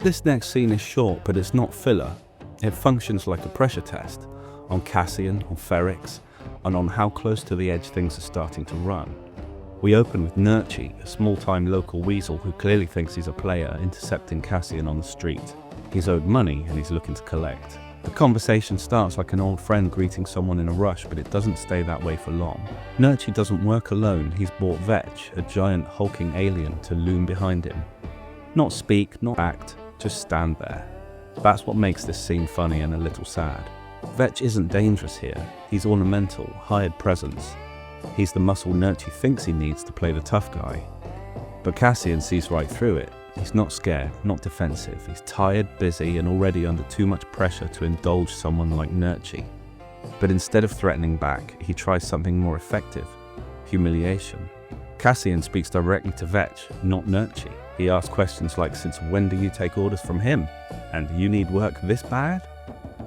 This next scene is short, but it's not filler. It functions like a pressure test on Cassian, on Ferrix, and on how close to the edge things are starting to run. We open with Nurchi, a small-time local weasel who clearly thinks he's a player, intercepting Cassian on the street. He's owed money and he's looking to collect. The conversation starts like an old friend greeting someone in a rush, but it doesn't stay that way for long. Nurchi doesn't work alone. He's bought Vetch, a giant hulking alien, to loom behind him. Not speak, not act, just stand there. That's what makes this scene funny and a little sad. Vetch isn't dangerous here. He's ornamental, hired presence. He's the muscle Nurchi thinks he needs to play the tough guy. But Cassian sees right through it. He's not scared, not defensive. He's tired, busy, and already under too much pressure to indulge someone like Nurchi. But instead of threatening back, he tries something more effective: humiliation. Cassian speaks directly to Vetch, not Nurchi. He asks questions like, "Since when do you take orders from him? And you need work this bad?"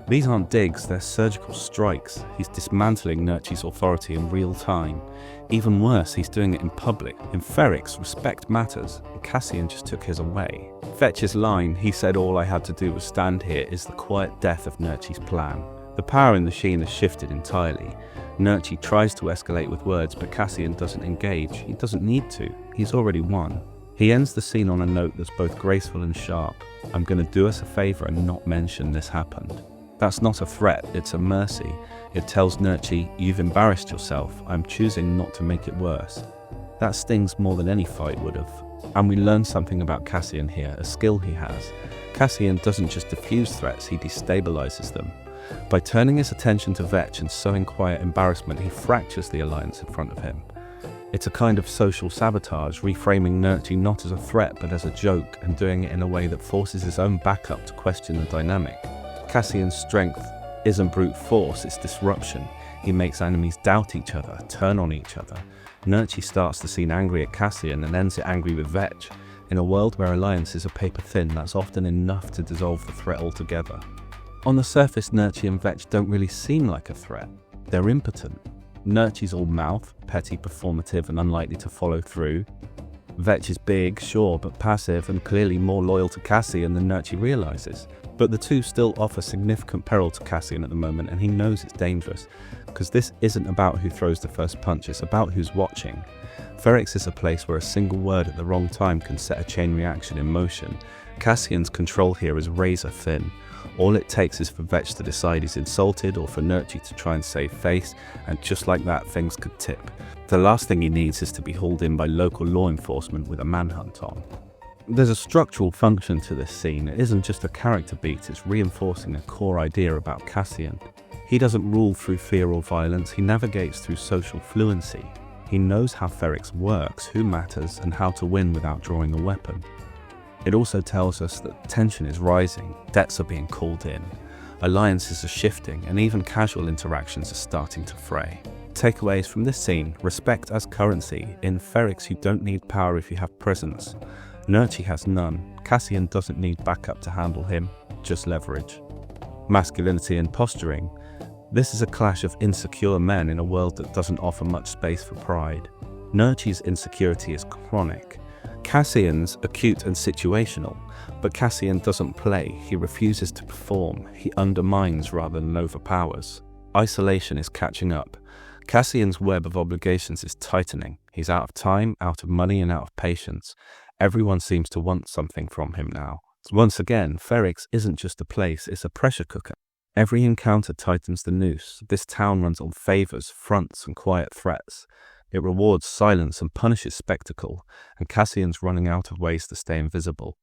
These aren't digs, they're surgical strikes. He's dismantling Nurchi's authority in real time. Even worse, he's doing it in public. In Ferrix, respect matters, and Cassian just took his away. Vetch's line, "He said all I had to do was stand here," is the quiet death of Nurchi's plan. The power in the Sheen has shifted entirely. Nurchi tries to escalate with words, but Cassian doesn't engage. He doesn't need to. He's already won. He ends the scene on a note that's both graceful and sharp. "I'm going to do us a favor and not mention this happened." That's not a threat, it's a mercy. It tells Nurchi, "You've embarrassed yourself. I'm choosing not to make it worse." That stings more than any fight would have. And we learn something about Cassian here, a skill he has. Cassian doesn't just diffuse threats, he destabilizes them. By turning his attention to Vetch and sowing quiet embarrassment, he fractures the alliance in front of him. It's a kind of social sabotage, reframing Nurchi not as a threat but as a joke, and doing it in a way that forces his own backup to question the dynamic. Cassian's strength isn't brute force, it's disruption. He makes enemies doubt each other, turn on each other. Nurchi starts the scene angry at Cassian and ends it angry with Vetch. In a world where alliances are paper thin, that's often enough to dissolve the threat altogether. On the surface, Nurchi and Vetch don't really seem like a threat. They're impotent. Nurchi's all mouth, petty, performative, and unlikely to follow through. Vetch is big, sure, but passive and clearly more loyal to Cassian than Nurchi realizes. But the two still offer significant peril to Cassian at the moment, and he knows it's dangerous, because this isn't about who throws the first punch, it's about who's watching. Ferrix is a place where a single word at the wrong time can set a chain reaction in motion. Cassian's control here is razor thin. All it takes is for Vetch to decide he's insulted, or for Nurchi to try and save face, and just like that, things could tip. The last thing he needs is to be hauled in by local law enforcement with a manhunt on. There's a structural function to this scene. It isn't just a character beat, it's reinforcing a core idea about Cassian. He doesn't rule through fear or violence, he navigates through social fluency. He knows how Ferrix works, who matters, and how to win without drawing a weapon. It also tells us that tension is rising, debts are being called in, alliances are shifting, and even casual interactions are starting to fray. Takeaways from this scene: respect as currency. In Ferrix, you don't need power if you have presence. Nurchi has none. Cassian doesn't need backup to handle him, just leverage. Masculinity and posturing. This is a clash of insecure men in a world that doesn't offer much space for pride. Nurchi's insecurity is chronic. Cassian's acute and situational, but Cassian doesn't play, he refuses to perform, he undermines rather than overpowers. Isolation is catching up. Cassian's web of obligations is tightening. He's out of time, out of money, and out of patience. Everyone seems to want something from him now. Once again, Ferrix isn't just a place, it's a pressure cooker. Every encounter tightens the noose. This town runs on favors, fronts, and quiet threats. It rewards silence and punishes spectacle, and Cassian's running out of ways to stay invisible.